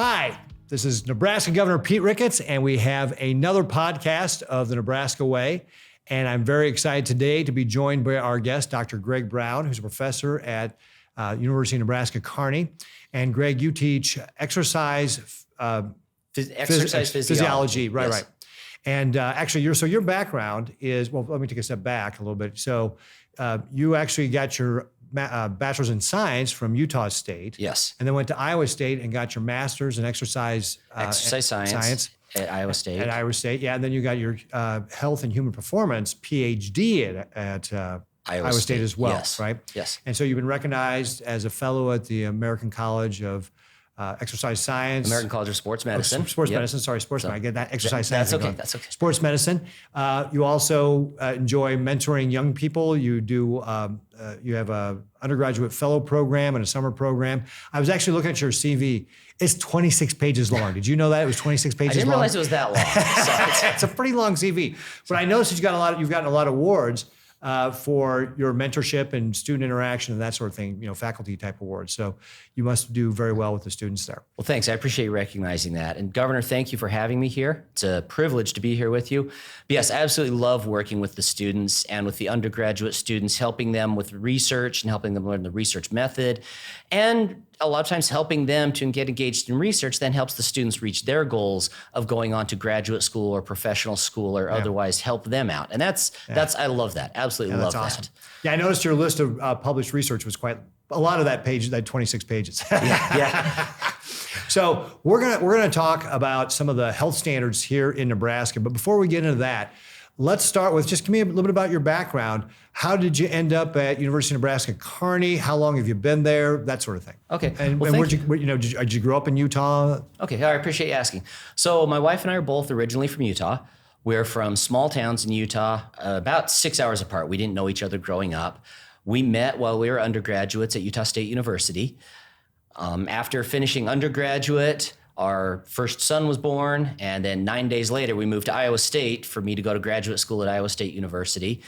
Hi, this is Nebraska Governor Pete Ricketts, and we have another podcast of the Nebraska Way. And I'm very excited today to be joined by our guest, Dr. Greg Brown, who's a professor at University of Nebraska Kearney. And Greg, you teach exercise physiology. Right, yes. right. And actually, your background is, well, let me take a step back a little bit. So you actually got your bachelor's in science from Utah State. Yes. And then went to Iowa State and got your master's in exercise science at Iowa State. At Iowa State, yeah. And then you got your health and human performance PhD at Iowa State as well, yes. right? Yes. And so you've been recognized as a fellow at the American College of Exercise Science. American College of Sports Medicine. Medicine, sorry, sports medicine. I get that, exercise science. That's okay. Sports medicine. You also enjoy mentoring young people. You do, you have a undergraduate fellow program and a summer program. I was actually looking at your CV. It's 26 pages long. Did you know that it was 26 pages long? I didn't realize it was that long. So. It's a pretty long CV. But I noticed you've gotten a lot of awards for your mentorship and student interaction and that sort of thing, faculty type awards. So you must do very well with the students there. Well, thanks. I appreciate you recognizing that. And Governor, thank you for having me here. It's a privilege to be here with you. But yes, I absolutely love working with the students and with the undergraduate students, helping them with research and helping them learn the research method. And a lot of times helping them to get engaged in research then helps the students reach their goals of going on to graduate school or professional school or otherwise help them out. And that's I love that. Absolutely love awesome. that. Yeah, I noticed your list of published research was a lot of that 26 pages. Yeah. So we're gonna talk about some of the health standards here in Nebraska. But before we get into that, let's start with just give me a little bit about your background. How did you end up at University of Nebraska Kearney? How long have you been there? That sort of thing. Okay. And did you grow up in Utah? Okay, I appreciate you asking. So my wife and I are both originally from Utah. We're from small towns in Utah, about 6 hours apart. We didn't know each other growing up. We met while we were undergraduates at Utah State University. After finishing undergraduate, our first son was born, and then 9 days later, we moved to Iowa State for me to go to graduate school at Iowa State University.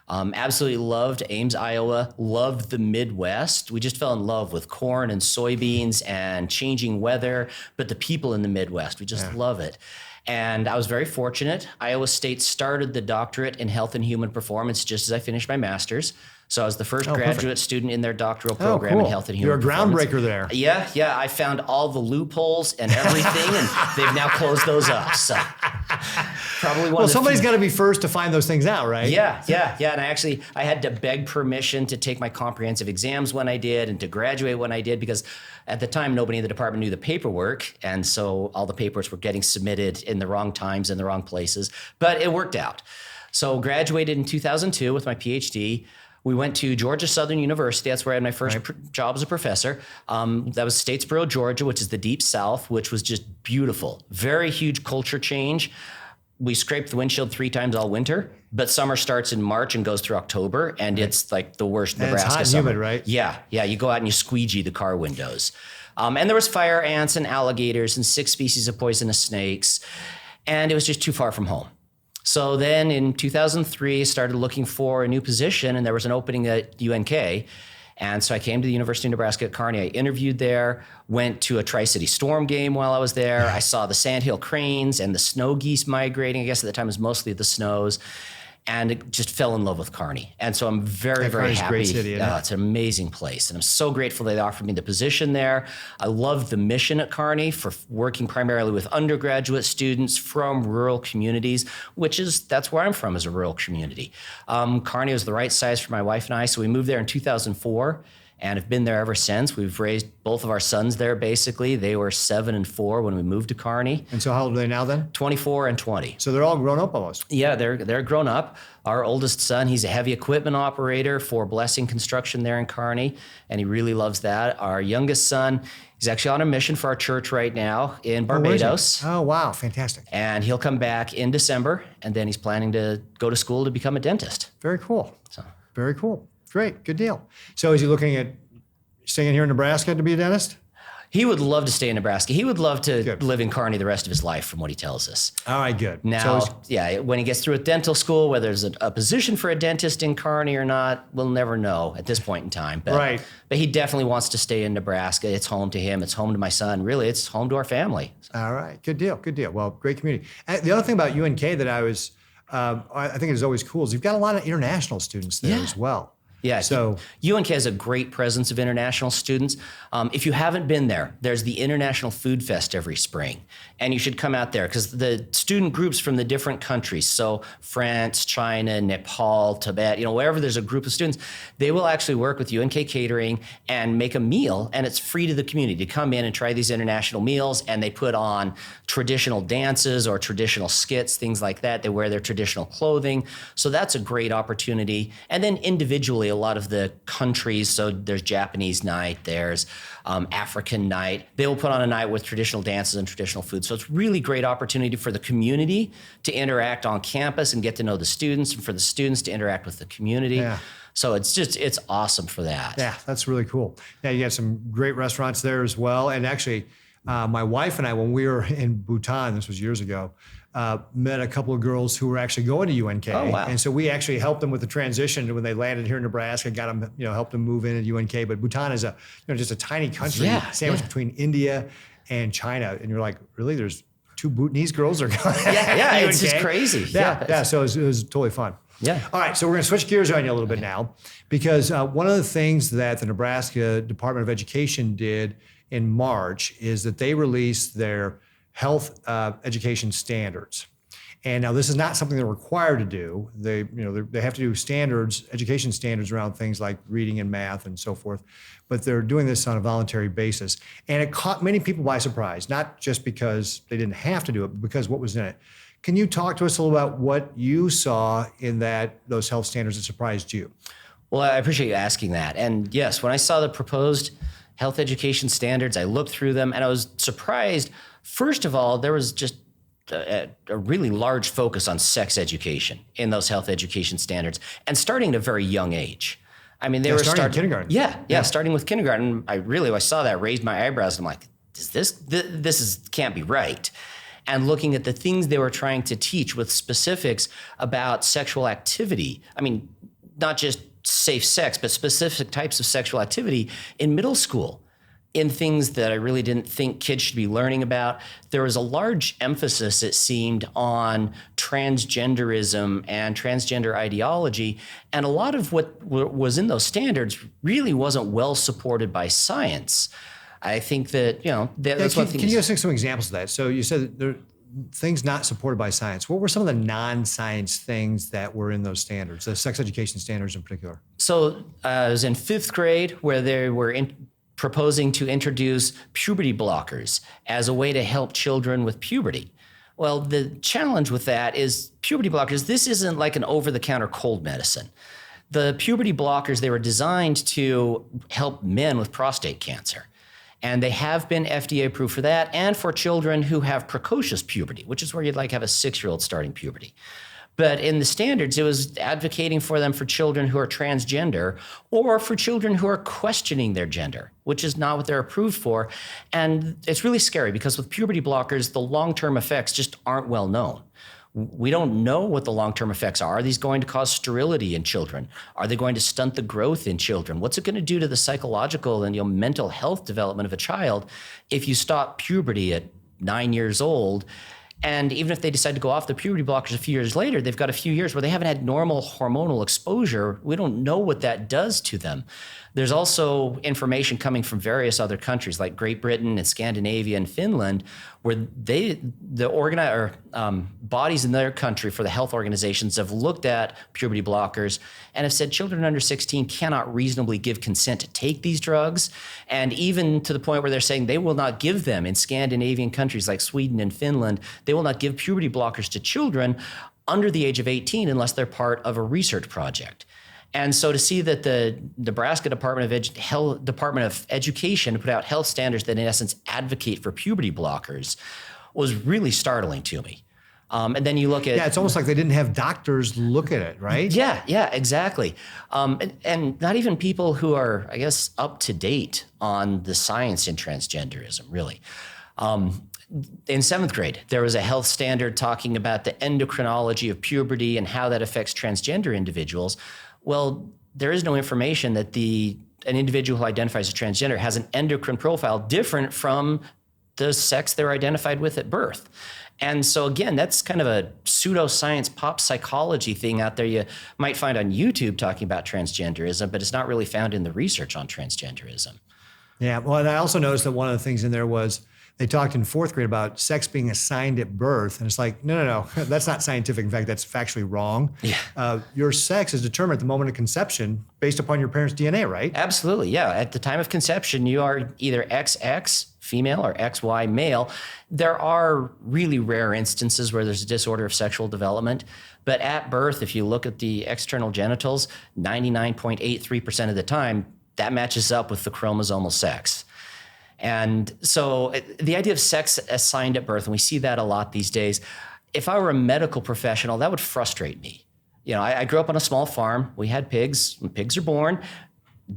Absolutely loved Ames, Iowa, loved the Midwest. We just fell in love with corn and soybeans and changing weather, but the people in the Midwest, we just love it. And I was very fortunate. Iowa State started the doctorate in health and human performance just as I finished my master's. So I was the first graduate student in their doctoral program in health and human performance. You're a groundbreaker there. Yeah. I found all the loopholes and everything, and they've now closed those up. So probably one. Well, somebody's got to be first to find those things out, right? Yeah. And I had to beg permission to take my comprehensive exams when I did and to graduate when I did, because at the time nobody in the department knew the paperwork, and so all the papers were getting submitted in the wrong times in the wrong places. But it worked out. So graduated in 2002 with my PhD. We went to Georgia Southern University. That's where I had my first job as a professor. That was Statesboro, Georgia, which is the deep south, which was just beautiful. Very huge culture change. We scraped the windshield 3 times all winter, but summer starts in March and goes through October, and it's like the worst Nebraska summer. It's hot and humid, right? Yeah. You go out and you squeegee the car windows. And there was fire ants and alligators and 6 species of poisonous snakes, and it was just too far from home. So then in 2003, I started looking for a new position, and there was an opening at UNK. And so I came to the University of Nebraska at Kearney. I interviewed there, went to a Tri-City Storm game while I was there. I saw the sandhill cranes and the snow geese migrating. I guess at the time it was mostly the snows. And it just fell in love with Kearney. And so I'm very, very happy. Great city, it's an amazing place. And I'm so grateful they offered me the position there. I love the mission at Kearney for working primarily with undergraduate students from rural communities, that's where I'm from, is a rural community. Kearney was the right size for my wife and I, so we moved there in 2004. And have been there ever since. We've raised both of our sons there, basically. They were 7 and 4 when we moved to Kearney. And so how old are they now then? 24 and 20. So they're all grown up almost. Yeah, they're grown up. Our oldest son, he's a heavy equipment operator for Blessing Construction there in Kearney, and he really loves that. Our youngest son, he's actually on a mission for our church right now in Barbados. Oh, wow, fantastic. And he'll come back in December, and then he's planning to go to school to become a dentist. Very cool. Very cool. Great, good deal. So is he looking at staying here in Nebraska to be a dentist? He would love to stay in Nebraska. He would love to Good. live in Kearney the rest of his life, from what he tells us. All right, good. Now, So when he gets through with dental school, whether there's a position for a dentist in Kearney or not, we'll never know at this point in time. But, Right. But he definitely wants to stay in Nebraska. It's home to him. It's home to my son. Really, it's home to our family. all right, good deal, good deal. Well, great community. And the other thing about UNK that I think is always cool is you've got a lot of international students there Yeah. as well. Yeah, So UNK has a great presence of international students. If you haven't been there, there's the International Food Fest every spring, and you should come out there because the student groups from the different countries, so France, China, Nepal, Tibet, wherever there's a group of students, they will actually work with UNK Catering and make a meal, and it's free to the community to come in and try these international meals, and they put on traditional dances or traditional skits, things like that. They wear their traditional clothing, so that's a great opportunity. And then individually, a lot of the countries, so there's Japanese night, there's African night. They will put on a night with traditional dances and traditional food. So it's really great opportunity for the community to interact on campus and get to know the students, and for the students to interact with the community. Yeah. So it's awesome for that. yeah, that's really cool. Yeah, you got some great restaurants there as well. And actually, my wife and I, when we were in Bhutan, this was years ago, met a couple of girls who were actually going to UNK. Oh, wow. And so we actually helped them with the transition when they landed here in Nebraska, got them, helped them move into UNK. But Bhutan is just a tiny country sandwiched between India and China. And you're like, really? There's two Bhutanese girls are going Yeah, to it's just UNK? crazy. Yeah. So it was totally fun. Yeah. All right, so we're going to switch gears on you a little bit now, because one of the things that the Nebraska Department of Education did in March is that they released their health education standards. And now this is not something they're required to do. They have to do education standards around things like reading and math and so forth, but they're doing this on a voluntary basis. And it caught many people by surprise, not just because they didn't have to do it, but because what was in it. Can you talk to us a little about what you saw in those health standards that surprised you? Well, I appreciate you asking that. And yes, when I saw the proposed health education standards, I looked through them and I was surprised. First of all, there was just a really large focus on sex education in those health education standards, and starting at a very young age. I mean, they were starting in kindergarten. Yeah, starting with kindergarten. I saw that, raised my eyebrows, and I'm like, this can't be right. And looking at the things they were trying to teach with specifics about sexual activity. I mean, not just safe sex, but specific types of sexual activity in middle school, in things that I really didn't think kids should be learning about. There was a large emphasis, it seemed, on transgenderism and transgender ideology. And a lot of what was in those standards really wasn't well supported by science. I think that, that's one thing. Can you give us some examples of that? So you said that there are things not supported by science. What were some of the non-science things that were in those standards, the sex education standards in particular? So I was in 5th grade where they were proposing to introduce puberty blockers as a way to help children with puberty. Well, the challenge with that is puberty blockers, this isn't like an over-the-counter cold medicine. The puberty blockers, they were designed to help men with prostate cancer. And they have been FDA approved for that, and for children who have precocious puberty, which is where you'd like have a 6-year-old starting puberty. But in the standards, it was advocating for them for children who are transgender or for children who are questioning their gender, which is not what they're approved for. And it's really scary because with puberty blockers, the long-term effects just aren't well known. We don't know what the long-term effects are. Are these going to cause sterility in children? Are they going to stunt the growth in children? What's it going to do to the psychological and mental health development of a child if you stop puberty at 9 years old? And even if they decide to go off the puberty blockers a few years later, they've got a few years where they haven't had normal hormonal exposure. We don't know what that does to them. There's also information coming from various other countries like Great Britain and Scandinavia and Finland, where the bodies in their country for the health organizations have looked at puberty blockers and have said children under 16 cannot reasonably give consent to take these drugs. And even to the point where they're saying they will not give them in Scandinavian countries like Sweden and Finland, they will not give puberty blockers to children under the age of 18 unless they're part of a research project. And so to see that the Nebraska Department of Education put out health standards that in essence advocate for puberty blockers was really startling to me. And then you look at... Yeah, it's almost like they didn't have doctors look at it, right? Yeah, exactly. And not even people who are, I guess, up to date on the science in transgenderism, really. In 7th grade, there was a health standard talking about the endocrinology of puberty and how that affects transgender individuals. Well, there is no information that an individual who identifies as transgender has an endocrine profile different from the sex they're identified with at birth. And so again, that's kind of a pseudoscience pop psychology thing out there you might find on YouTube talking about transgenderism, but it's not really found in the research on transgenderism. Yeah, well, and I also noticed that one of the things in there was they talked in 4th grade about sex being assigned at birth. And it's like, no, that's not scientific. In fact, that's factually wrong. Yeah. Your sex is determined at the moment of conception based upon your parents' DNA, right? Absolutely, yeah. At the time of conception, you are either XX, female, or XY, male. There are really rare instances where there's a disorder of sexual development. But at birth, if you look at the external genitals, 99.83% of the time, that matches up with the chromosomal sex. And so the idea of sex assigned at birth, and we see that a lot these days, if I were a medical professional, that would frustrate me. You know, I grew up on a small farm. We had pigs. When pigs are born,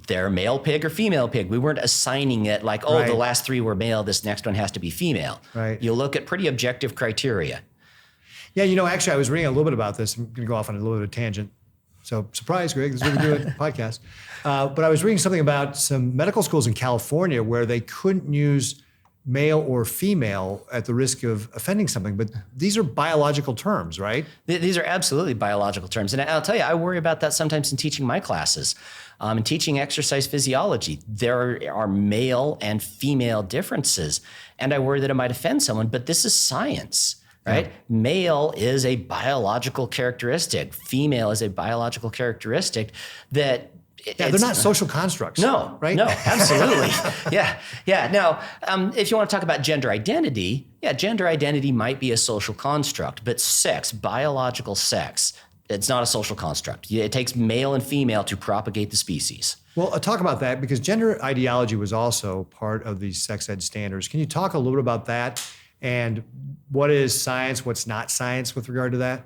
they're male pig or female pig. We weren't assigning it like, oh, Right. The last 3 were male, this next one has to be female. Right. You look at pretty objective criteria. Yeah, actually, I was reading a little bit about this. I'm going to go off on a little bit of a tangent. So, surprise, Greg, this is what we do at the podcast. But I was reading something about some medical schools in California where they couldn't use male or female at the risk of offending something. But these are biological terms, right? These are absolutely biological terms. And I'll tell you, I worry about that sometimes in teaching my classes. In teaching exercise physiology, there are male and female differences. And I worry that it might offend someone, but this is science. Right? Yeah. Male is a biological characteristic. Female is a biological characteristic that... Yeah, they're not social constructs. No, right? No, absolutely. Yeah. Now, if you want to talk about gender identity, gender identity might be a social construct, but sex, biological sex, it's not a social construct. It takes male and female to propagate the species. Well, talk about that because gender ideology was also part of these sex ed standards. Can you talk a little bit about that? And what is science, what's not science with regard to that?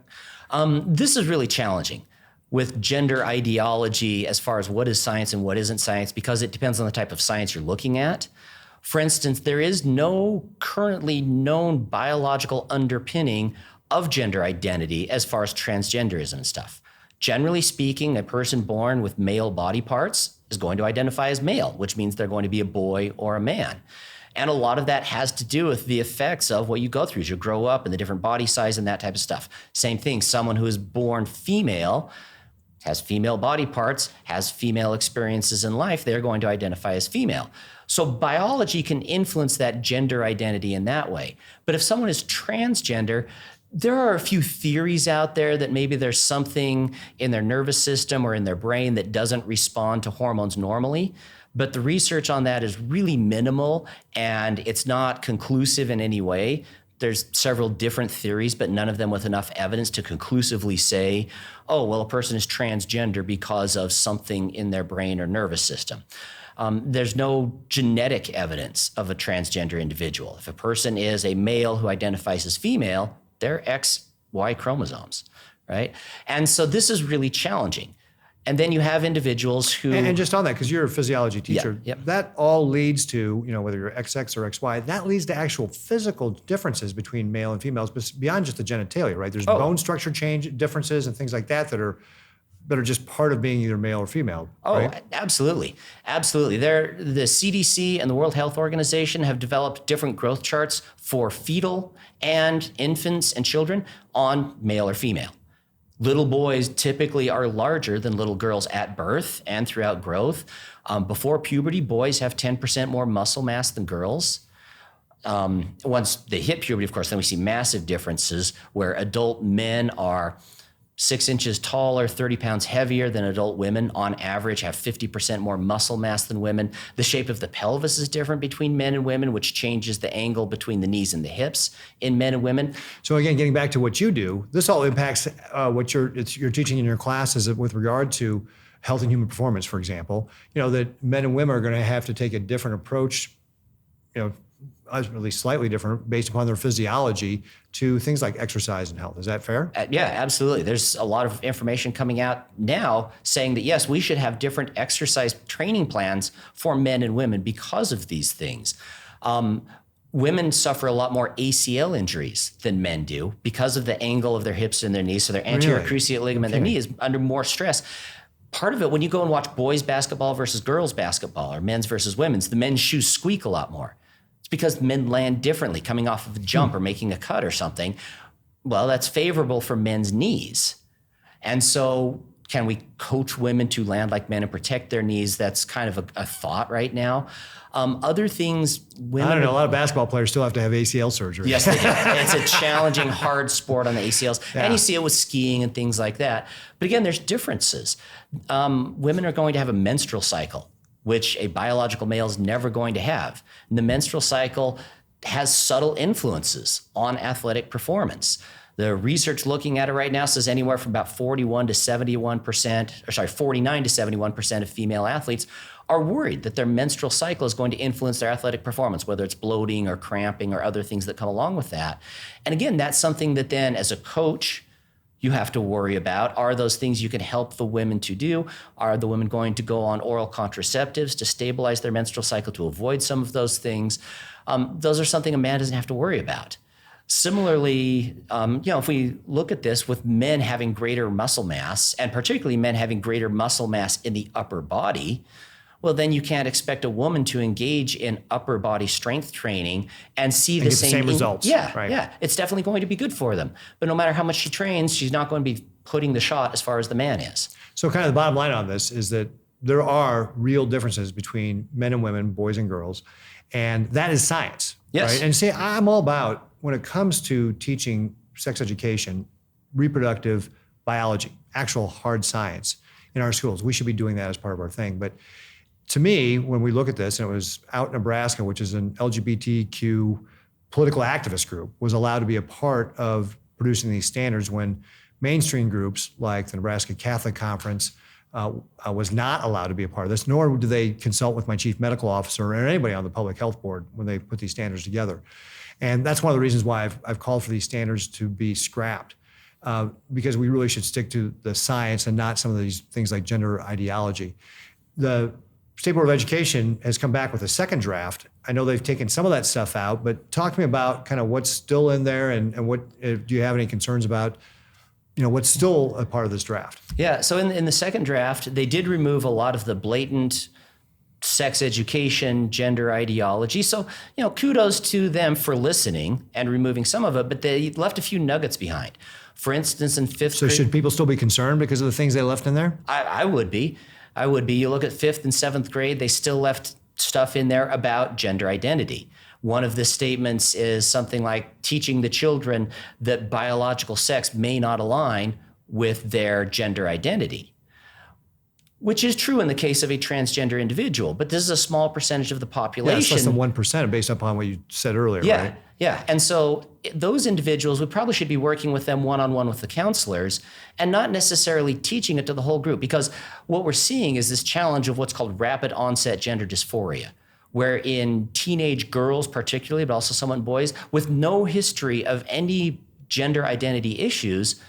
This is really challenging with gender ideology as far as what is science and what isn't science, because it depends on the type of science you're looking at. For instance, there is no currently known biological underpinning of gender identity as far as transgenderism and stuff. Generally speaking, a person born with male body parts is going to identify as male, which means they're going to be a boy or a man. And a lot of that has to do with the effects of what you go through as you grow up and the different body size and that type of stuff. Same thing, someone who is born female, has female body parts, has female experiences in life, they're going to identify as female. So biology can influence that gender identity in that way. But if someone is transgender, there are a few theories out there that maybe there's something in their nervous system or in their brain that doesn't respond to hormones normally. But the research on that is really minimal and it's not conclusive in any way. There's several different theories, but none of them with enough evidence to conclusively say, oh, well, a person is transgender because of something in their brain or nervous system. There's no genetic evidence of a transgender individual. If a person is a male who identifies as female, they're XY chromosomes, right? And so this is really challenging. And then you have individuals who... And just on that, because you're a physiology teacher, that all leads to, whether you're XX or XY, that leads to actual physical differences between male and females, but beyond just the genitalia, right? There's bone structure change differences and things like that that are just part of being either male or female. Oh, right? Absolutely. Absolutely. The CDC and the World Health Organization have developed different growth charts for fetal and infants and children on male or female. Little boys typically are larger than little girls at birth and throughout growth. Before puberty, boys have 10% more muscle mass than girls. Once they hit puberty, of course, then we see massive differences where adult men are 6 inches taller, 30 pounds heavier than adult women, on average have 50% more muscle mass than women. The shape of the pelvis is different between men and women, which changes the angle between the knees and the hips in men and women. So again, getting back to what you do, this all impacts what you're teaching in your classes with regard to health and human performance, for example, that men and women are going to have to take a different approach, at least slightly different based upon their physiology to things like exercise and health. Is that fair? Yeah, absolutely. There's a lot of information coming out now saying that, yes, we should have different exercise training plans for men and women because of these things. Women suffer a lot more ACL injuries than men do because of the angle of their hips and their knees. So their anterior cruciate ligament, their knee is under more stress. Part of it, when you go and watch boys basketball versus girls basketball or men's versus women's, the men's shoes squeak a lot more. It's because men land differently coming off of a jump or making a cut or something. Well, that's favorable for men's knees. And so can we coach women to land like men and protect their knees? That's kind of a thought right now. Other things, women... I don't know, a lot of basketball players still have to have ACL surgery. Yes, they do. It's a challenging, hard sport on the ACLs. Yeah. And you see it with skiing and things like that. But again, there's differences. Women are going to have a menstrual cycle, which a biological male is never going to have. And the menstrual cycle has subtle influences on athletic performance. The research looking at it right now says anywhere from about 49 to 71% of female athletes are worried that their menstrual cycle is going to influence their athletic performance, whether it's bloating or cramping or other things that come along with that. And again, that's something that then as a coach, you have to worry about. Are those things you can help the women to do? Are the women going to go on oral contraceptives to stabilize their menstrual cycle to avoid some of those things? Those are something a man doesn't have to worry about. Similarly, if we look at this with men having greater muscle mass, and particularly men having greater muscle mass in the upper body, well, then you can't expect a woman to engage in upper body strength training and see the same results. Yeah, it's definitely going to be good for them. But no matter how much she trains, she's not going to be putting the shot as far as the man is. So kind of the bottom line on this is that there are real differences between men and women, boys and girls, and that is science. Yes. Right? And see, I'm all about, when it comes to teaching sex education, reproductive biology, actual hard science in our schools, we should be doing that as part of our thing. But to me, when we look at this, and it was out in Nebraska, which is an LGBTQ political activist group, was allowed to be a part of producing these standards when mainstream groups like the Nebraska Catholic Conference was not allowed to be a part of this, nor do they consult with my chief medical officer or anybody on the public health board when they put these standards together. And that's one of the reasons why I've called for these standards to be scrapped, because we really should stick to the science and not some of these things like gender ideology. The State Board of Education has come back with a second draft. I know they've taken some of that stuff out, but talk to me about kind of what's still in there and what, do you have any concerns about, what's still a part of this draft? Yeah, so in the second draft, they did remove a lot of the blatant sex education, gender ideology. So, kudos to them for listening and removing some of it, but they left a few nuggets behind. For instance, in fifth grade... So should people still be concerned because of the things they left in there? I would be. You look at 5th and 7th grade, they still left stuff in there about gender identity. One of the statements is something like teaching the children that biological sex may not align with their gender identity, which is true in the case of a transgender individual, but this is a small percentage of the population. Yeah, it's less than 1% based upon what you said earlier, right? Yeah. And so those individuals, we probably should be working with them one-on-one with the counselors and not necessarily teaching it to the whole group, because what we're seeing is this challenge of what's called rapid onset gender dysphoria, where in teenage girls particularly, but also somewhat in boys, with no history of any gender identity issues,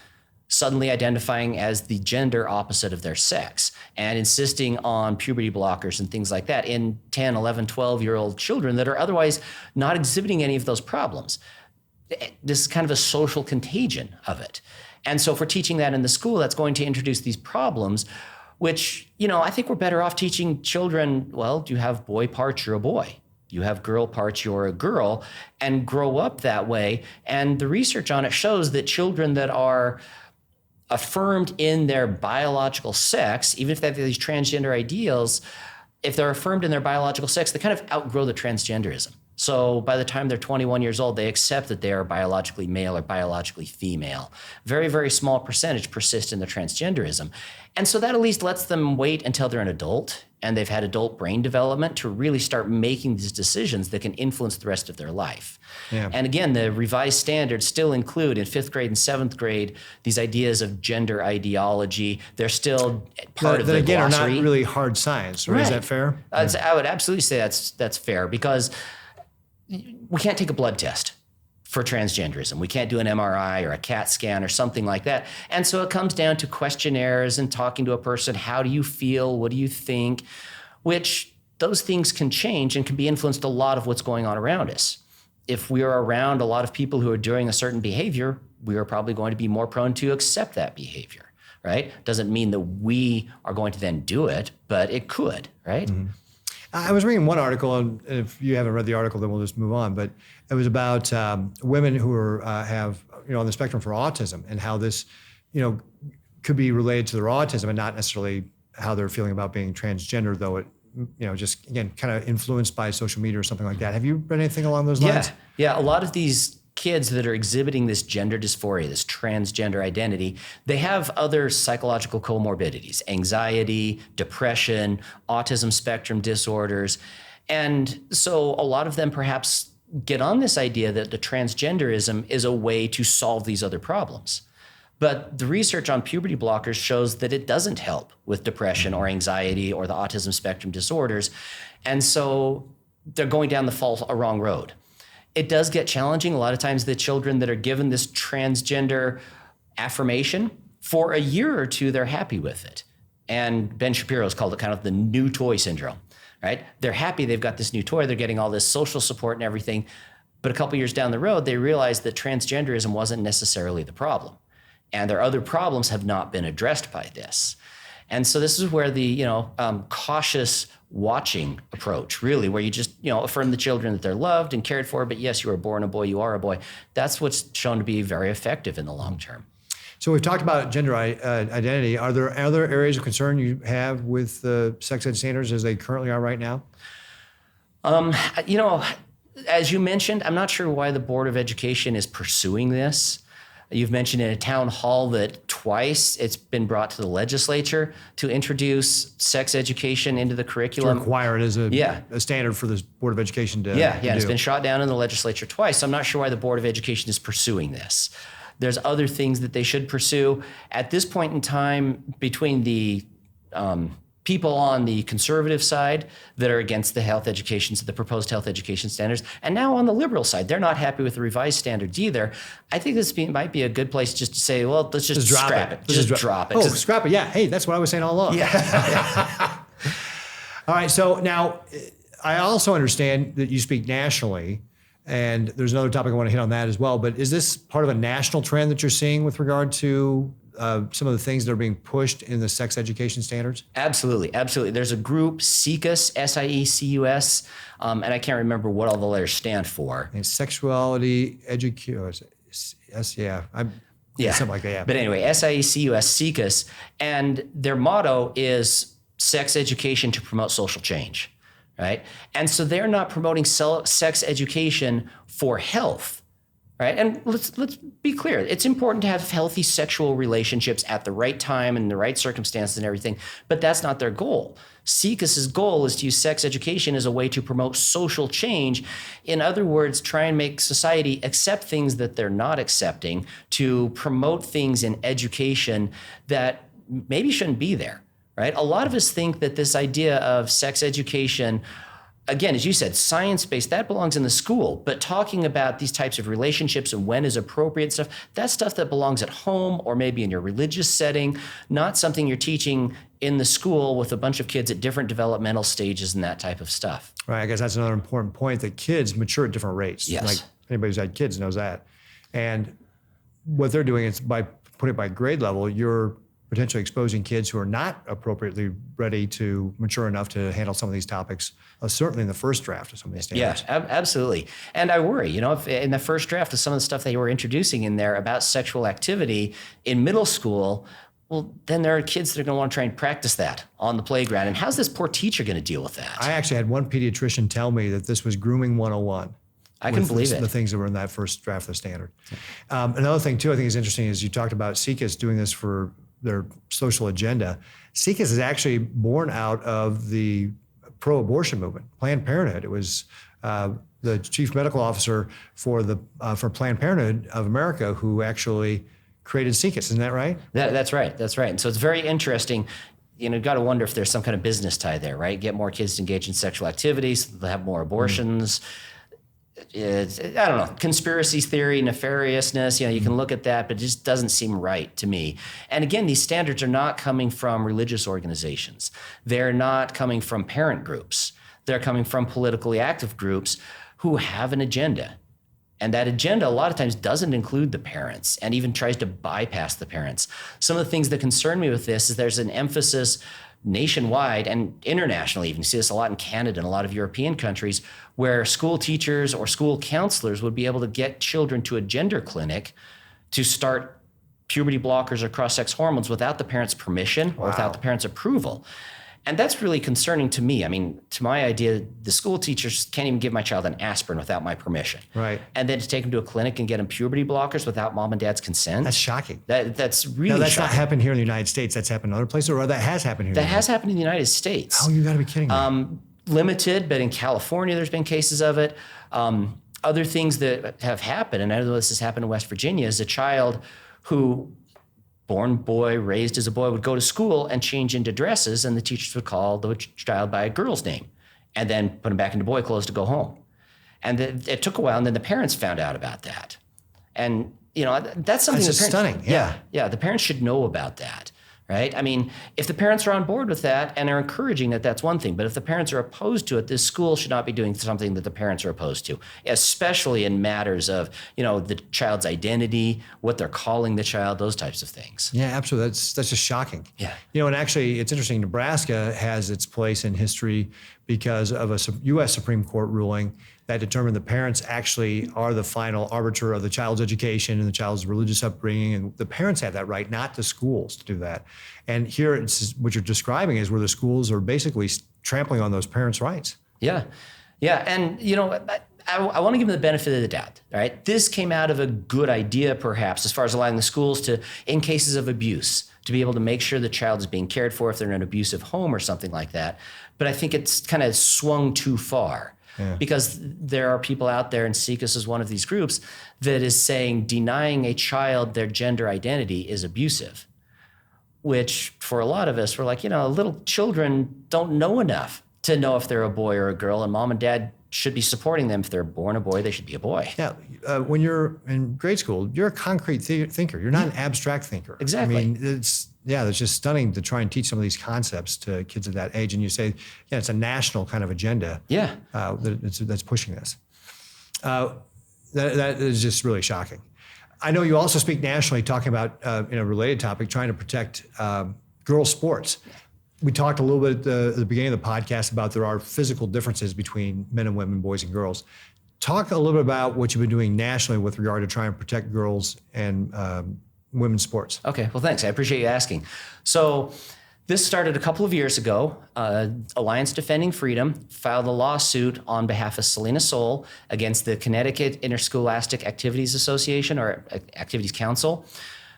suddenly identifying as the gender opposite of their sex and insisting on puberty blockers and things like that in 10, 11, 12-year-old children that are otherwise not exhibiting any of those problems. This is kind of a social contagion of it. And so if we're teaching that in the school, that's going to introduce these problems, which, I think we're better off teaching children, well, you have boy parts, you're a boy. You have girl parts, you're a girl, and grow up that way. And the research on it shows that children that are affirmed in their biological sex, even if they have these transgender ideals, if they're affirmed in their biological sex, they kind of outgrow the transgenderism. So by the time they're 21 years old, they accept that they are biologically male or biologically female. Very, very small percentage persist in the transgenderism. And so that at least lets them wait until they're an adult and they've had adult brain development to really start making these decisions that can influence the rest of their life. Yeah. And again, the revised standards still include in 5th grade and 7th grade these ideas of gender ideology. They're still part of the again, glossary. Are not really hard science, right? Is that fair? I would absolutely say that's fair, because we can't take a blood test for transgenderism. We can't do an MRI or a CAT scan or something like that. And so it comes down to questionnaires and talking to a person. How do you feel? What do you think? Which those things can change and can be influenced a lot of what's going on around us. If we are around a lot of people who are doing a certain behavior, we are probably going to be more prone to accept that behavior, right? Doesn't mean that we are going to then do it, but it could, right? Mm-hmm. I was reading one article, and if you haven't read the article, then we'll just move on. But it was about women who are have on the spectrum for autism, and how this could be related to their autism, and not necessarily how they're feeling about being transgender, though it just again kind of influenced by social media or something like that. Have you read anything along those lines? Yeah. A lot of these kids that are exhibiting this gender dysphoria, this transgender identity, they have other psychological comorbidities, anxiety, depression, autism spectrum disorders. And so a lot of them perhaps get on this idea that the transgenderism is a way to solve these other problems. But the research on puberty blockers shows that it doesn't help with depression or anxiety or the autism spectrum disorders. And so they're going down the wrong road. It does get challenging. A lot of times the children that are given this transgender affirmation, for a year or two, they're happy with it. And Ben Shapiro's called it kind of the new toy syndrome, right? They're happy they've got this new toy. They're getting all this social support and everything. But a couple years down the road, they realize that transgenderism wasn't necessarily the problem. And their other problems have not been addressed by this. And so this is where the cautious watching approach, really, where you just affirm the children that they're loved and cared for, but yes, you were born a boy, you are a boy. That's what's shown to be very effective in the long term. So we've talked about gender identity. Are there other areas of concern you have with sex ed standards as they currently are right now? As you mentioned, I'm not sure why the Board of Education is pursuing this. You've mentioned in a town hall that twice it's been brought to the legislature to introduce sex education into the curriculum. To require it as a standard for the Board of Education to Yeah, to it's do. been shot down in the legislature twice. So I'm not sure why the Board of Education is pursuing this. There's other things that they should pursue. At this point in time, between the people on the conservative side that are against the proposed health education standards, and now on the liberal side, they're not happy with the revised standards either. I think this might be a good place just to say, well, let's just scrap it. Just drop it. Oh, scrap it. Yeah. Hey, that's what I was saying all along. Yeah. All right. So now I also understand that you speak nationally, and there's another topic I want to hit on that as well. But is this part of a national trend that you're seeing with regard to some of the things that are being pushed in the sex education standards? Absolutely. There's a group, SIECUS, SIECUS, and I can't remember what all the letters stand for. And sexuality education. Something like that. Yeah. But anyway, SIECUS, and their motto is sex education to promote social change, right? And so they're not promoting sex education for health. Right. And let's be clear. It's important to have healthy sexual relationships at the right time and the right circumstances and everything, but that's not their goal. SIECUS's goal is to use sex education as a way to promote social change. In other words, try and make society accept things that they're not accepting, to promote things in education that maybe shouldn't be there. Right. A lot of us think that this idea of sex education, again, as you said, science-based, that belongs in the school. But talking about these types of relationships and when is appropriate stuff, that's stuff that belongs at home or maybe in your religious setting, not something you're teaching in the school with a bunch of kids at different developmental stages and that type of stuff. Right. I guess that's another important point, that kids mature at different rates. Yes. Like anybody who's had kids knows that. And what they're doing is by putting it by grade level, you're potentially exposing kids who are not appropriately ready to mature enough to handle some of these topics, certainly in the first draft of some of these standards. Yeah, absolutely. And I worry, if in the first draft of some of the stuff they were introducing in there about sexual activity in middle school, well, then there are kids that are going to want to try and practice that on the playground. And how's this poor teacher going to deal with that? I actually had one pediatrician tell me that this was grooming 101. I can believe it. The things that were in that first draft of the standard. Another thing, too, I think is interesting is you talked about SIECUS doing this for their social agenda. SIECUS is actually born out of the pro-abortion movement, Planned Parenthood. It was the chief medical officer for Planned Parenthood of America who actually created SIECUS. Isn't that right? That's right. And so it's very interesting. You've got to wonder if there's some kind of business tie there, right? Get more kids to engage in sexual activities, so they'll have more abortions. I don't know, conspiracy theory, nefariousness, you can look at that, but it just doesn't seem right to me. And again, these standards are not coming from religious organizations. They're not coming from parent groups. They're coming from politically active groups who have an agenda. And that agenda a lot of times doesn't include the parents and even tries to bypass the parents. Some of the things that concern me with this is there's an emphasis nationwide and internationally, even you see this a lot in Canada and a lot of European countries, where school teachers or school counselors would be able to get children to a gender clinic to start puberty blockers or cross-sex hormones without the parents' permission or without the parents' approval. And that's really concerning to me. I mean, to my idea, the school teachers can't even give my child an aspirin without my permission. Right. And then to take them to a clinic and get them puberty blockers without mom and dad's consent. That's shocking. That's really Now, that's shocking. not happened here in the United States. That's happened in other places, or that has happened here. That has happened in the United States. Oh, you got to be kidding me. Limited, but in California, there's been cases of it. Other things that have happened, and I know this has happened in West Virginia, is a child who, born boy, raised as a boy, would go to school and change into dresses, and the teachers would call the child by a girl's name and then put him back into boy clothes to go home. And it took a while, and then the parents found out about that. And, that's something That's just stunning. Yeah, the parents should know about that. Right? I mean, if the parents are on board with that and are encouraging it, that's one thing. But if the parents are opposed to it, this school should not be doing something that the parents are opposed to, especially in matters of, the child's identity, what they're calling the child, those types of things. Yeah, absolutely. That's just shocking. Yeah. And actually, it's interesting. Nebraska has its place in history because of a U.S. Supreme Court ruling that determined the parents actually are the final arbiter of the child's education and the child's religious upbringing, and the parents have that right, not the schools, to do that. And here, it's what you're describing is where the schools are basically trampling on those parents' rights. Yeah, and I want to give them the benefit of the doubt. All right, this came out of a good idea, perhaps, as far as allowing the schools to, in cases of abuse, to be able to make sure the child is being cared for if they're in an abusive home or something like that. But I think it's kind of swung too far. Yeah. Because there are people out there, and SECUS is one of these groups, that is saying denying a child their gender identity is abusive, which for a lot of us, we're like, little children don't know enough to know if they're a boy or a girl, and mom and dad should be supporting them. If they're born a boy, they should be a boy. Yeah. When you're in grade school, you're a concrete thinker. You're not an abstract thinker. Exactly. I mean, it's just stunning to try and teach some of these concepts to kids at that age. And you say, it's a national kind of agenda. Yeah. That's pushing this. That is just really shocking. I know you also speak nationally, talking about, in a related topic, trying to protect girls' sports. We talked a little bit at the beginning of the podcast about there are physical differences between men and women, boys and girls. Talk a little bit about what you've been doing nationally with regard to trying to protect girls and women's sports. Okay, well, thanks. I appreciate you asking. So this started a couple of years ago. Alliance Defending Freedom filed a lawsuit on behalf of Selena Soul against the Connecticut Interscholastic Activities Association, or Activities Council,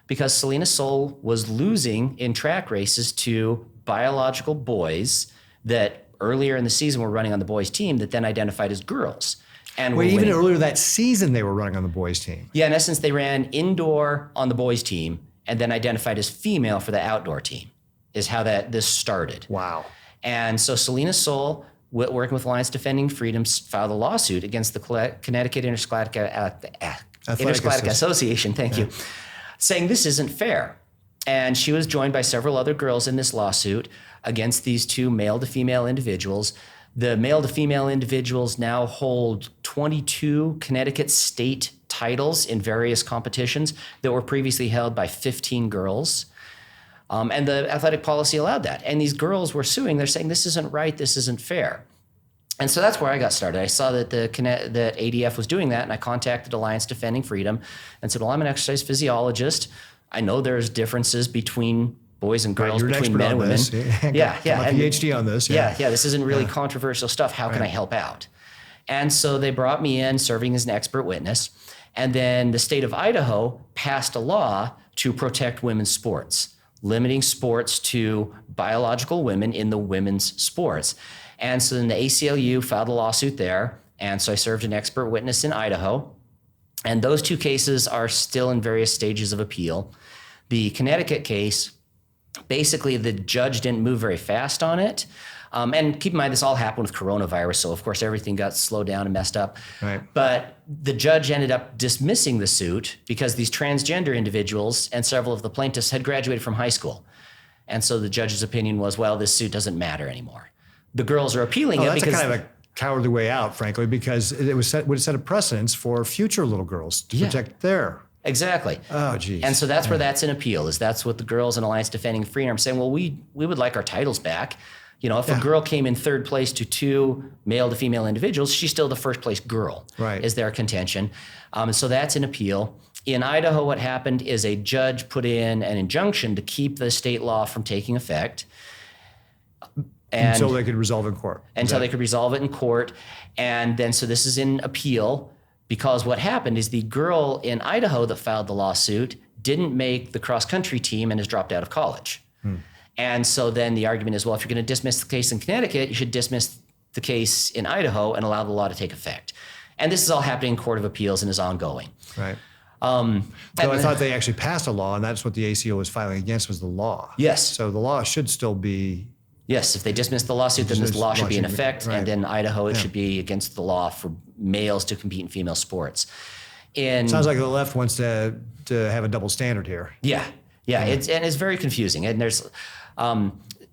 because Selena Soul was losing in track races to biological boys that earlier in the season were running on the boys' team that then identified as girls. And even earlier that season, they were running on the boys' team. Yeah, in essence, they ran indoor on the boys' team and then identified as female for the outdoor team, is how this started. Wow. And so Selena Soul, working with Alliance Defending Freedom, filed a lawsuit against the Connecticut Interscholastic Association, thank you, saying this isn't fair. And she was joined by several other girls in this lawsuit against these two male to female individuals. The male to female individuals now hold 22 Connecticut state titles in various competitions that were previously held by 15 girls. And the athletic policy allowed that. And these girls were suing. They're saying, this isn't right, this isn't fair. And so that's where I got started. I saw that that ADF was doing that, and I contacted Alliance Defending Freedom and said, well, I'm an exercise physiologist. I know there's differences between boys and girls, between men and women. Yeah. I'm a PhD on this. Yeah. This isn't really controversial stuff. How can I help out? And so they brought me in serving as an expert witness. And then the state of Idaho passed a law to protect women's sports, limiting sports to biological women in the women's sports. And so then the ACLU filed a lawsuit there. And so I served an expert witness in Idaho. And those two cases are still in various stages of appeal. The Connecticut case, basically the judge didn't move very fast on it. And keep in mind, this all happened with coronavirus. So, of course, everything got slowed down and messed up. Right. But the judge ended up dismissing the suit because these transgender individuals and several of the plaintiffs had graduated from high school. And so the judge's opinion was, well, this suit doesn't matter anymore. The girls are appealing it that's because... kind of a cowardly way out, frankly, because it would set a precedence for future little girls to protect their... Exactly. Oh, geez. And so that's where that's an appeal, is that's what the girls in Alliance Defending Freedom are saying, well, we would like our titles back. If a girl came in third place to two male to female individuals, she's still the first place girl, right, is their contention. So that's an appeal. In Idaho, what happened is a judge put in an injunction to keep the state law from taking effect. Until they could resolve it in court. Until they could resolve it in court. And then, so this is in appeal, because what happened is the girl in Idaho that filed the lawsuit didn't make the cross-country team and has dropped out of college. And so then the argument is, well, if you're going to dismiss the case in Connecticut, you should dismiss the case in Idaho and allow the law to take effect. And this is all happening in Court of Appeals and is ongoing. Right. So I thought they actually passed a law, and that's what the ACO was filing against, was the law. Yes. So the law should still be... Yes, if they dismiss the lawsuit, then this law should be in effect. Right. And in Idaho, it should be against the law for males to compete in female sports. Sounds like the left wants to have a double standard here. Yeah. It's very confusing. And there's,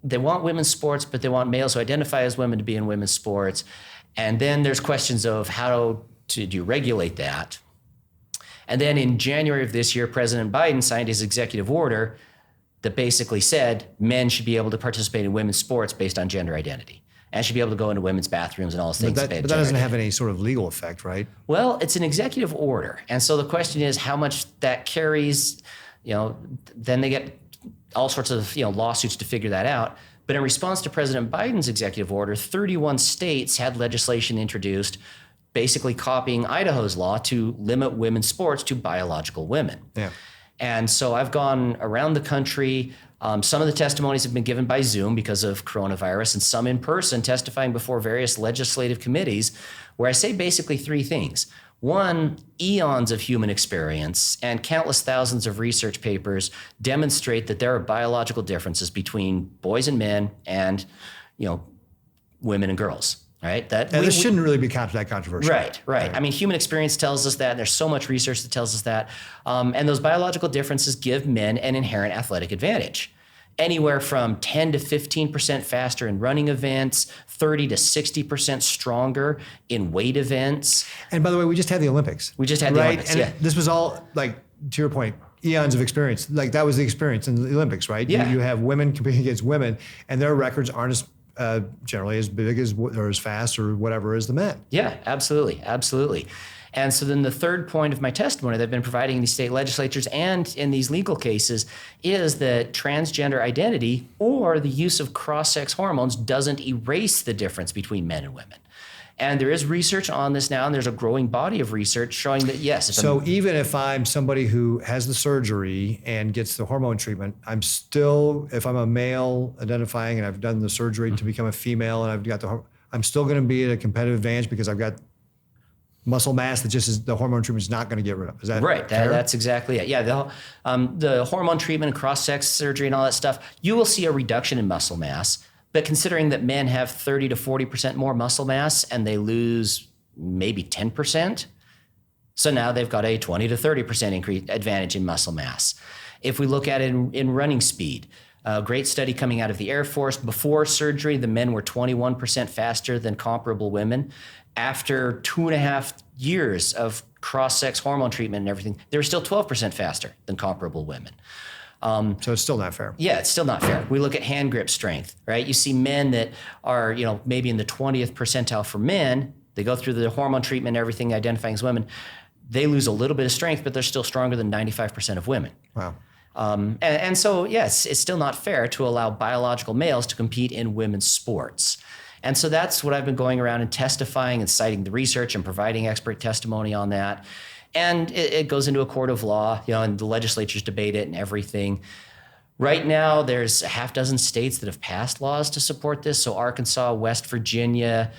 they want women's sports, but they want males who identify as women to be in women's sports. And then there's questions of how do you regulate that? And then in January of this year, President Biden signed his executive order that basically said men should be able to participate in women's sports based on gender identity and should be able to go into women's bathrooms and all those things. But that doesn't have any sort of legal effect, right? Well, it's an executive order. And so the question is how much that carries, then they get all sorts of, lawsuits to figure that out. But in response to President Biden's executive order, 31 states had legislation introduced basically copying Idaho's law to limit women's sports to biological women. Yeah. And so I've gone around the country. Some of the testimonies have been given by Zoom because of coronavirus, and some in person, testifying before various legislative committees, where I say basically three things. One, eons of human experience and countless thousands of research papers demonstrate that there are biological differences between boys and men and, women and girls. Right. This shouldn't really be that controversial. Right. I mean, human experience tells us that. And there's so much research that tells us that. And those biological differences give men an inherent athletic advantage. Anywhere from 10 to 15% faster in running events, 30 to 60% stronger in weight events. And by the way, we just had the Olympics. Olympics, and this was all, like, to your point, eons of experience. Like, that was the experience in the Olympics, right? Yeah. You have women competing against women, and their records aren't as generally as big as or as fast or whatever as the men. Yeah, absolutely. And so then the third point of my testimony that I've been providing in these state legislatures and in these legal cases is that transgender identity or the use of cross-sex hormones doesn't erase the difference between men and women. And there is research on this now, and there's a growing body of research showing that, yes. So even if I'm somebody who has the surgery and gets the hormone treatment, I'm still, if I'm a male identifying and I've done the surgery to become a female and I've got I'm still going to be at a competitive advantage because I've got muscle mass that just is the hormone treatment is not going to get rid of. Is that right? fair? That's exactly it. Yeah, the hormone treatment and cross-sex surgery and all that stuff, you will see a reduction in muscle mass. But considering that men have 30 to 40% more muscle mass and they lose maybe 10%, so now they've got a 20 to 30% increase advantage in muscle mass. If we look at it in running speed, a great study coming out of the Air Force, before surgery, the men were 21% faster than comparable women. After 2.5 years of cross-sex hormone treatment and everything, they were still 12% faster than comparable women. So it's still not fair. Yeah, it's still not fair. We look at hand grip strength, right? You see men that are, maybe in the 20th percentile for men. They go through the hormone treatment and everything, identifying as women. They lose a little bit of strength, but they're still stronger than 95% of women. Wow. And so, yes, it's still not fair to allow biological males to compete in women's sports. And so that's what I've been going around and testifying and citing the research and providing expert testimony on that. And it goes into a court of law, and the legislatures debate it and everything. Right now, there's a half dozen states that have passed laws to support this. So Arkansas, West Virginia,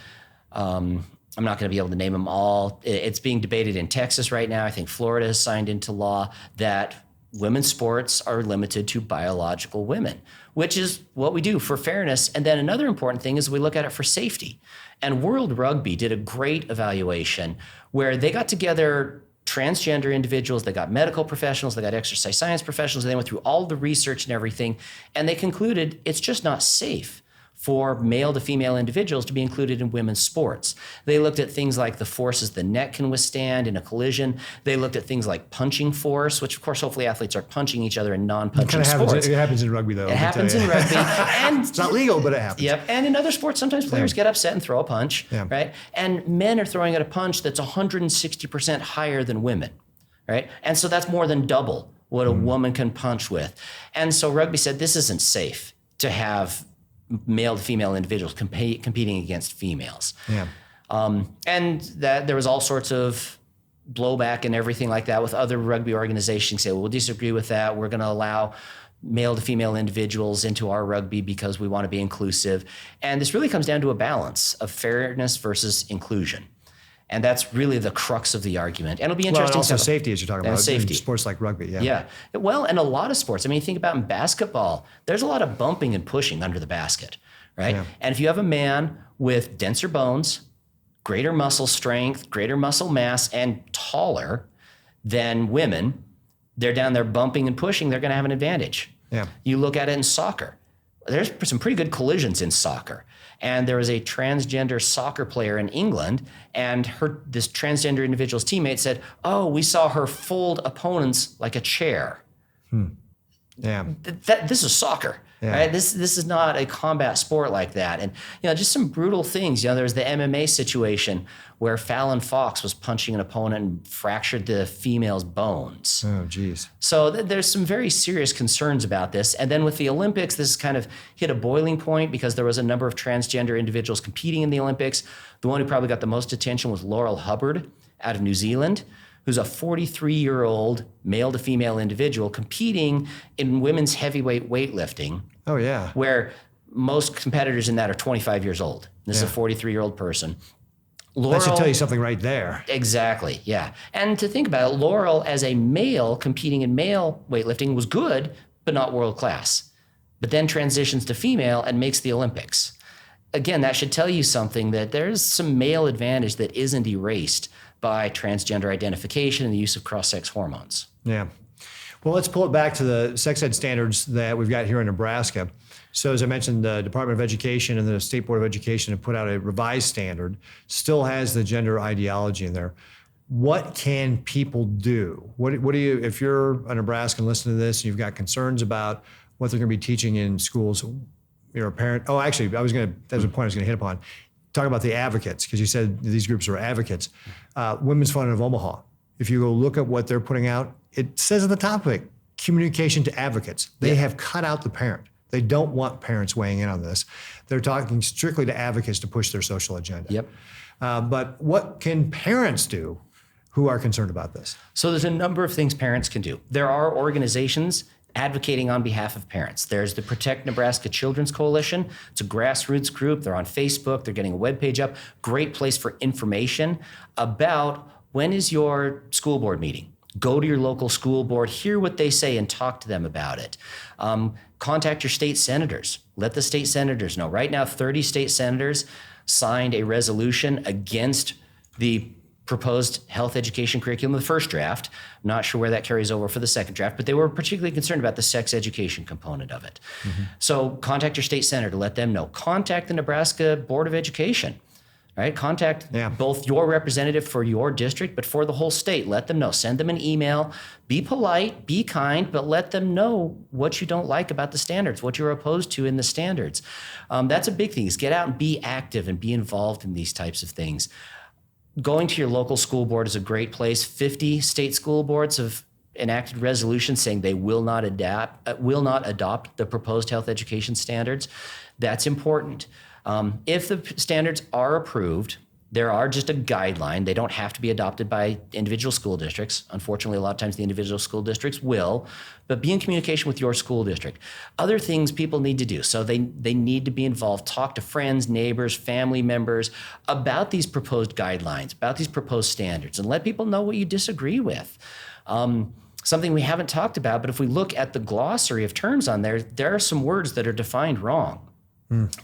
I'm not going to be able to name them all. It's being debated in Texas right now. I think Florida has signed into law that women's sports are limited to biological women, which is what we do for fairness. And then another important thing is we look at it for safety. And World Rugby did a great evaluation where they got together transgender individuals, they got medical professionals, they got exercise science professionals, and they went through all the research and everything, and they concluded it's just not safe for male to female individuals to be included in women's sports. They looked at things like the forces the neck can withstand in a collision. They looked at things like punching force, which of course, hopefully athletes are punching each other in non-punching sports. It happens in rugby though. It happens in rugby. And it's not legal, but it happens. Yep. And in other sports, sometimes players get upset and throw a punch, right? And men are throwing at a punch that's 160% higher than women, right? And so that's more than double what a woman can punch with. And so rugby said, this isn't safe to have male to female individuals competing against females. Yeah. And that there was all sorts of blowback and everything like that with other rugby organizations say, well, we'll disagree with that. We're going to allow male to female individuals into our rugby because we want to be inclusive. And this really comes down to a balance of fairness versus inclusion. And that's really the crux of the argument. And it'll be interesting. Well, and also safety, as you're talking about. Safety. In sports like rugby, yeah. Yeah. Well, and a lot of sports. I mean, think about in basketball, there's a lot of bumping and pushing under the basket, right? Yeah. And if you have a man with denser bones, greater muscle strength, greater muscle mass, and taller than women, they're down there bumping and pushing, they're going to have an advantage. Yeah. You look at it in soccer. There's some pretty good collisions in soccer. And there was a transgender soccer player in England, and this transgender individual's teammate said, oh, we saw her fold opponents like a chair. Yeah. This is soccer. Yeah. Right? This is not a combat sport like that. And, just some brutal things. There was the MMA situation where Fallon Fox was punching an opponent and fractured the female's bones. Oh, geez. So there's some very serious concerns about this. And then with the Olympics, this kind of hit a boiling point because there was a number of transgender individuals competing in the Olympics. The one who probably got the most attention was Laurel Hubbard out of New Zealand, who's a 43-year-old male to female individual competing in women's heavyweight weightlifting. Oh, yeah. Where most competitors in that are 25 years old. This is a 43-year-old person. Laurel, that should tell you something right there. Exactly, yeah. And to think about it, Laurel as a male competing in male weightlifting was good, but not world class. But then transitions to female and makes the Olympics. Again, that should tell you something that there's some male advantage that isn't erased by transgender identification and the use of cross-sex hormones. Yeah. Well, let's pull it back to the sex ed standards that we've got here in Nebraska. So as I mentioned, the Department of Education and the State Board of Education have put out a revised standard, still has the gender ideology in there. What can people do? What do you, if you're a Nebraskan listening to this and you've got concerns about what they're going to be teaching in schools, you're a parent. Oh, actually, that was a point I was going to hit upon. Talk about the advocates, because you said these groups are advocates. Women's Fund of Omaha. If you go look at what they're putting out, it says at the top of it, communication to advocates. They have cut out the parent. They don't want parents weighing in on this. They're talking strictly to advocates to push their social agenda. Yep. But what can parents do who are concerned about this? So there's a number of things parents can do. There are organizations advocating on behalf of parents. There's the Protect Nebraska Children's Coalition. It's a grassroots group. They're on Facebook. They're getting a webpage up. Great place for information about when is your school board meeting. Go to your local school board, hear what they say, and talk to them about it. Contact your state senators. Let the state senators know. Right now, 30 state senators signed a resolution against the proposed health education curriculum in the first draft. I'm not sure where that carries over for the second draft, but they were particularly concerned about the sex education component of it. Mm-hmm. So contact your state senator, let them know. Contact the Nebraska Board of Education. Right? Contact both your representative for your district, but for the whole state. Let them know. Send them an email. Be polite, be kind, but let them know what you don't like about the standards, what you're opposed to in the standards. That's a big thing, is get out and be active and be involved in these types of things. Going to your local school board is a great place. 50 state school boards have enacted resolutions saying they will not adopt the proposed health education standards. That's important. If the standards are approved, there are just a guideline. They don't have to be adopted by individual school districts. Unfortunately, a lot of times the individual school districts will, but be in communication with your school district. Other things people need to do. So they need to be involved. Talk to friends, neighbors, family members about these proposed guidelines, about these proposed standards, and let people know what you disagree with. something we haven't talked about, but if we look at the glossary of terms on there, there are some words that are defined wrong.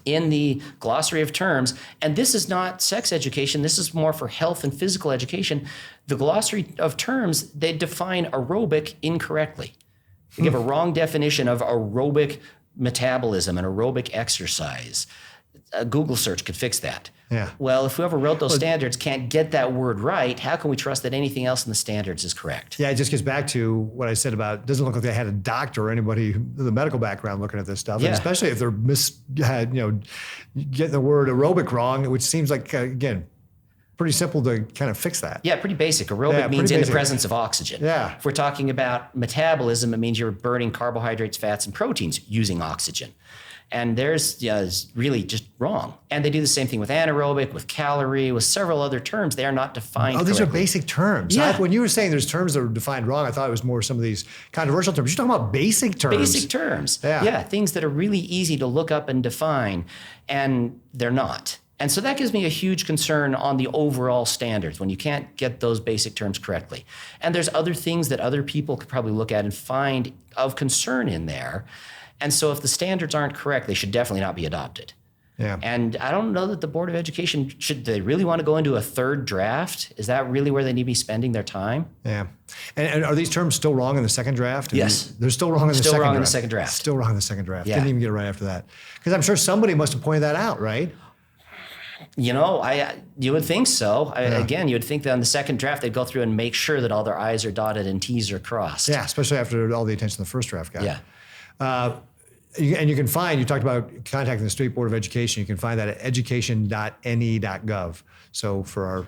In the glossary of terms, and this is not sex education, this is more for health and physical education. The glossary of terms, they define aerobic incorrectly. They give a wrong definition of aerobic metabolism and aerobic exercise. A Google search could fix that. Yeah. Well, if whoever wrote those standards can't get that word right, how can we trust that anything else in the standards is correct? Yeah, it just gets back to what I said about, it doesn't look like they had a doctor or anybody with a medical background looking at this stuff. Yeah. And especially if they're getting the word aerobic wrong, which seems like, again, pretty simple to kind of fix that. Yeah, pretty basic. Aerobic Yeah, means pretty in the basic. presence of oxygen. Yeah. If we're talking about metabolism, it means you're burning carbohydrates, fats, and proteins using oxygen. And there's is really just wrong. And they do the same thing with anaerobic, with calorie, with several other terms. They are not defined Oh, these are correctly. basic terms. Yeah. When you were saying there's terms that are defined wrong, I thought it was more some of these controversial terms. You're talking about basic terms. Basic terms. Yeah. Things that are really easy to look up and define, and they're not. And so that gives me a huge concern on the overall standards when you can't get those basic terms correctly. And there's other things that other people could probably look at and find of concern in there. And so if the standards aren't correct, they should definitely not be adopted. Yeah. And I don't know that the Board of Education, should they really want to go into a third draft? Is that really where they need to be spending their time? Yeah. And are these terms still wrong in the second draft? Yes. They're still wrong in the Still second draft. wrong in the second draft. Still wrong in the second draft. Yeah. Didn't even get it right after that. Because I'm sure somebody must have pointed that out, right? You would think so. Again, you would think that on the second draft, they'd go through and make sure that all their I's are dotted and T's are crossed. Yeah, especially after all the attention the first draft got. Yeah. And you can find, you talked about contacting the State Board of Education, you can find that at education.ne.gov. So for our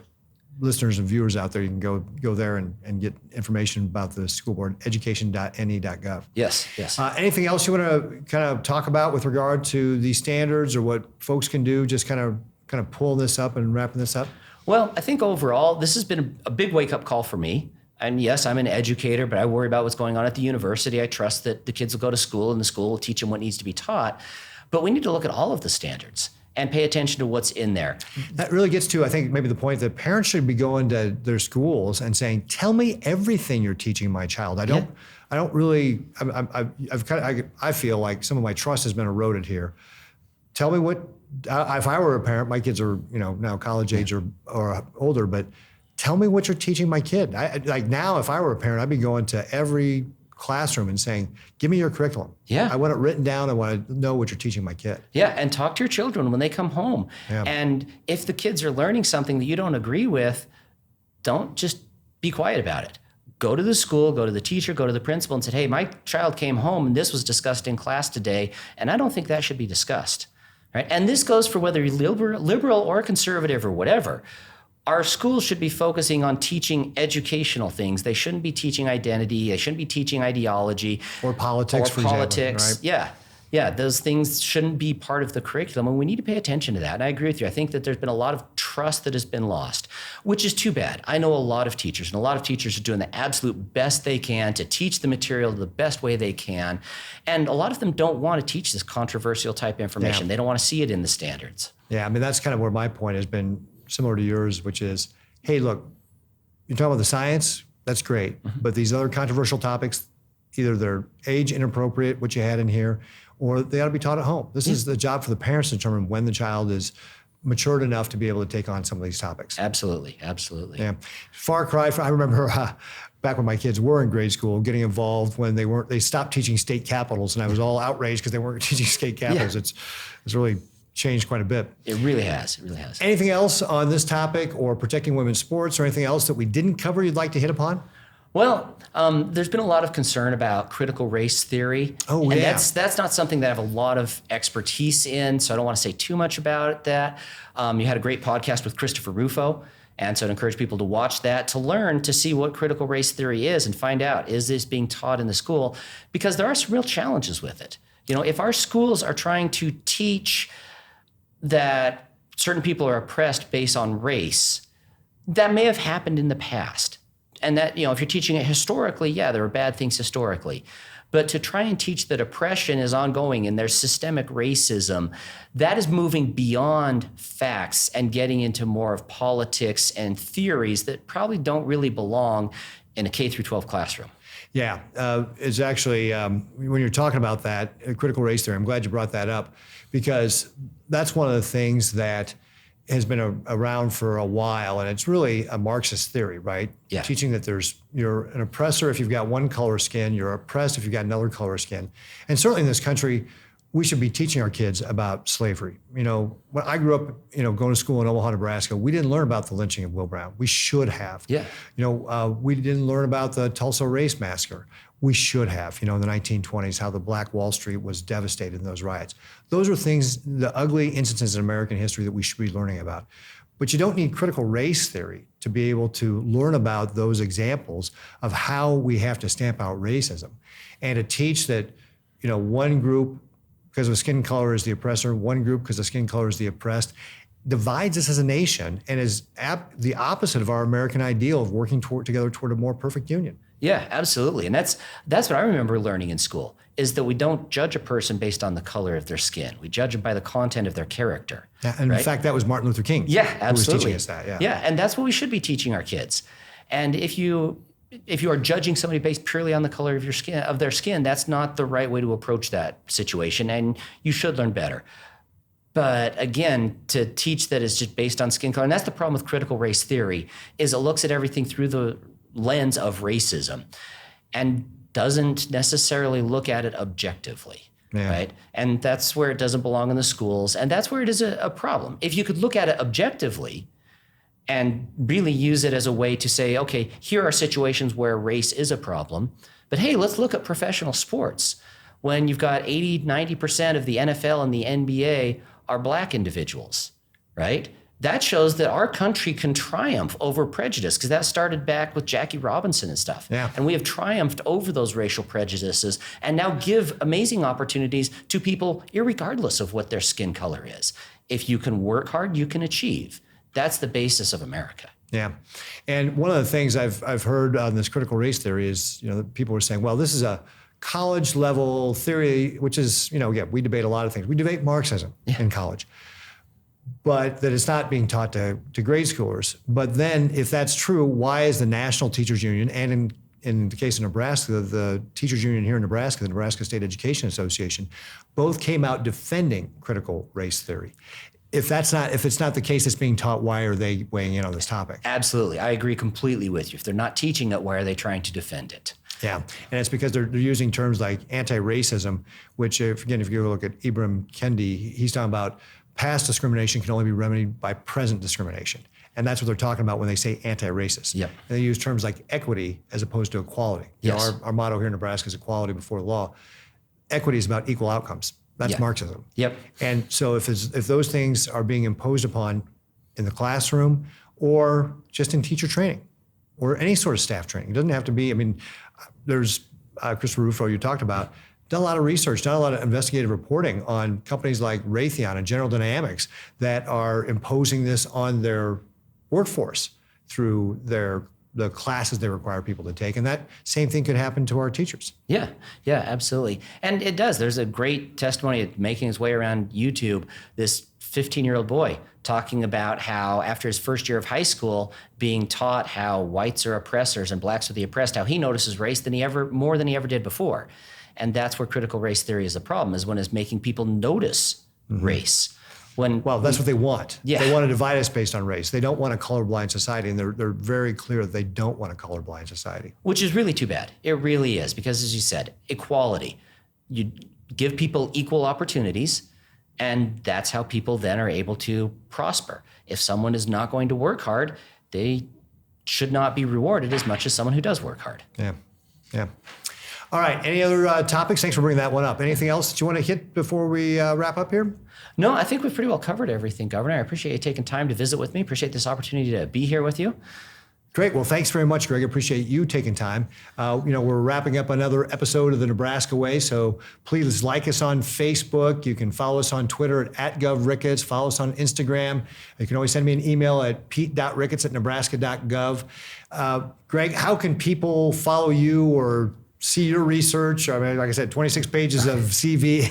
listeners and viewers out there, you can go there and get information about the school board, education.ne.gov. Yes. Anything else you want to kind of talk about with regard to these standards or what folks can do, just kind of pulling this up and wrapping this up? Well, I think overall, this has been a big wake-up call for me. And yes, I'm an educator, but I worry about what's going on at the university. I trust that the kids will go to school and the school will teach them what needs to be taught. But we need to look at all of the standards and pay attention to what's in there. That really gets to, I think, maybe the point that parents should be going to their schools and saying, tell me everything you're teaching my child. I don't really, I feel like some of my trust has been eroded here. Tell me what, if I were a parent, my kids are, now college age or older, but tell me what you're teaching my kid. Like now, if I were a parent, I'd be going to every classroom and saying, give me your curriculum. Yeah. I want it written down. I want to know what you're teaching my kid. Yeah, and talk to your children when they come home. Yeah. And if the kids are learning something that you don't agree with, don't just be quiet about it. Go to the school, go to the teacher, go to the principal and say, hey, my child came home and this was discussed in class today, and I don't think that should be discussed. Right? And this goes for whether you're liberal or conservative or whatever. Our schools should be focusing on teaching educational things. They shouldn't be teaching identity. They shouldn't be teaching ideology. Or politics, for example, right? Yeah, those things shouldn't be part of the curriculum, and we need to pay attention to that. And I agree with you. I think that there's been a lot of trust that has been lost, which is too bad. I know a lot of teachers, and a lot of teachers are doing the absolute best they can to teach the material the best way they can. And a lot of them don't want to teach this controversial type information. Yeah. They don't want to see it in the standards. Yeah, I mean, that's kind of where my point has been, similar to yours, which is, hey, look, you're talking about the science, that's great. Mm-hmm. But these other controversial topics, either they're age inappropriate, which you had in here, or they ought to be taught at home. This is the job for the parents to determine when the child is matured enough to be able to take on some of these topics. Absolutely. Yeah. Far cry from, I remember back when my kids were in grade school, getting involved when they stopped teaching state capitals, and I was all outraged because they weren't teaching state capitals. Yeah. It's really changed quite a bit. It really has. Anything else on this topic or protecting women's sports or anything else that we didn't cover you'd like to hit upon? Well, there's been a lot of concern about critical race theory. Oh, and yeah. That's not something that I have a lot of expertise in, so I don't want to say too much about that. You had a great podcast with Christopher Rufo, and so I'd encourage people to watch that to learn, to see what critical race theory is and find out, is this being taught in the school? Because there are some real challenges with it. If our schools are trying to teach that certain people are oppressed based on race, that may have happened in the past. And that, if you're teaching it historically, yeah, there are bad things historically. But to try and teach that oppression is ongoing and there's systemic racism, that is moving beyond facts and getting into more of politics and theories that probably don't really belong in a K through 12 classroom. Yeah, it's actually, when you're talking about that, critical race theory, I'm glad you brought that up, because that's one of the things that has been around for a while, and it's really a Marxist theory, right? Yeah. Teaching that you're an oppressor if you've got one color skin, you're oppressed if you've got another color skin. And certainly in this country, we should be teaching our kids about slavery. When I grew up, going to school in Omaha, Nebraska, we didn't learn about the lynching of Will Brown. We should have. Yeah. We didn't learn about the Tulsa Race Massacre. We should have, in the 1920s, how the Black Wall Street was devastated in those riots. Those are things, the ugly instances in American history that we should be learning about. But you don't need critical race theory to be able to learn about those examples of how we have to stamp out racism, and to teach that, one group because of skin color is the oppressor, one group because of skin color is the oppressed, divides us as a nation and is the opposite of our American ideal of working together toward a more perfect union. Yeah, absolutely. And that's what I remember learning in school, is that we don't judge a person based on the color of their skin. We judge them by the content of their character. Yeah, and right? In fact, that was Martin Luther King. Yeah, absolutely. Who was teaching us that. Yeah, and that's what we should be teaching our kids. And if you are judging somebody based purely on the color of their skin, that's not the right way to approach that situation, and you should learn better. But again, to teach that it's just based on skin color, and that's the problem with critical race theory, is it looks at everything through the lens of racism and doesn't necessarily look at it objectively, right? And that's where it doesn't belong in the schools, and that's where it is a problem. If you could look at it objectively and really use it as a way to say, okay, here are situations where race is a problem, but hey, let's look at professional sports. When you've got 80-90% of the NFL and the NBA are black individuals, right? That shows that our country can triumph over prejudice, because that started back with Jackie Robinson and stuff. Yeah. And we have triumphed over those racial prejudices and now give amazing opportunities to people irregardless of what their skin color is. If you can work hard, you can achieve. That's the basis of America. Yeah. And one of the things I've heard on this critical race theory is, people are saying, well, this is a college level theory, which is, we debate a lot of things. We debate Marxism in college, but that it's not being taught to grade schoolers. But then if that's true, why is the National Teachers Union, and in the case of Nebraska, the teachers union here in Nebraska, the Nebraska State Education Association, both came out defending critical race theory? If it's not the case that's being taught, why are they weighing in on this topic? Absolutely. I agree completely with you. If they're not teaching it, why are they trying to defend it? Yeah, and it's because they're using terms like anti-racism, which, if you look at Ibram Kendi, he's talking about past discrimination can only be remedied by present discrimination. And that's what they're talking about when they say anti-racist. Yep. And they use terms like equity as opposed to equality. Yes. Our motto here in Nebraska is equality before the law. Equity is about equal outcomes. That's Marxism. Yep. And so if those things are being imposed upon in the classroom or just in teacher training or any sort of staff training, it doesn't have to be, there's Christopher Rufo you talked about, done a lot of research, done a lot of investigative reporting on companies like Raytheon and General Dynamics that are imposing this on their workforce through the classes they require people to take. And that same thing could happen to our teachers. Yeah, absolutely. And it does. There's a great testimony making its way around YouTube, this 15-year-old boy talking about how after his first year of high school, being taught how whites are oppressors and blacks are the oppressed, how he notices race more than he ever did before. And that's where critical race theory is a problem, is when it's making people notice race. Well, that's what they want. Yeah. They want to divide us based on race. They don't want a colorblind society, and they're very clear that they don't want a colorblind society. Which is really too bad. It really is, because as you said, equality. You give people equal opportunities, and that's how people then are able to prosper. If someone is not going to work hard, they should not be rewarded as much as someone who does work hard. Yeah. All right. Any other topics? Thanks for bringing that one up. Anything else that you want to hit before we wrap up here? No, I think we've pretty well covered everything, Governor. I appreciate you taking time to visit with me. Appreciate this opportunity to be here with you. Great. Well, thanks very much, Greg. I appreciate you taking time. We're wrapping up another episode of the Nebraska Way, so please like us on Facebook. You can follow us on Twitter at @GovRicketts. Follow us on Instagram. You can always send me an email at pete.ricketts@nebraska.gov. Greg, how can people follow you or see your research? Like I said, 26 pages of CV.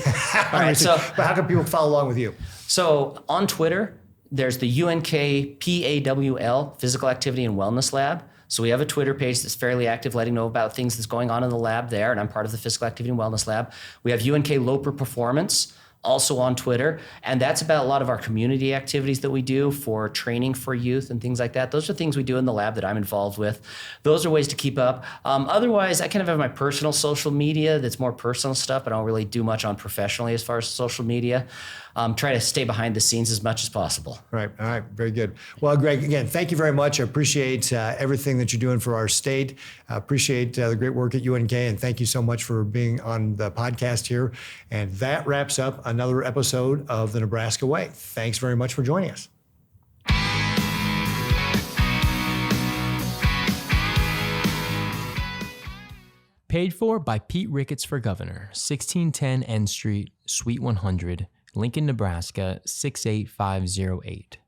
All right, but how can people follow along with you? So on Twitter, there's the UNKPAWL, Physical Activity and Wellness Lab. So we have a Twitter page that's fairly active, letting know about things that's going on in the lab there, and I'm part of the Physical Activity and Wellness Lab. We have UNK Loper Performance, also on Twitter, and that's about a lot of our community activities that we do for training for youth and things like that. Those are things we do in the lab that I'm involved with. Those are ways to keep up. Otherwise, I kind of have my personal social media that's more personal stuff. I don't really do much on professionally as far as social media. Try to stay behind the scenes as much as possible. Right. All right. Very good. Well, Greg, again, thank you very much. I appreciate everything that you're doing for our state. I appreciate the great work at UNK, and thank you so much for being on the podcast here. And that wraps up another episode of the Nebraska Way. Thanks very much for joining us. Paid for by Pete Ricketts for Governor, 1610 N Street, Suite 100, Lincoln, Nebraska, 68508.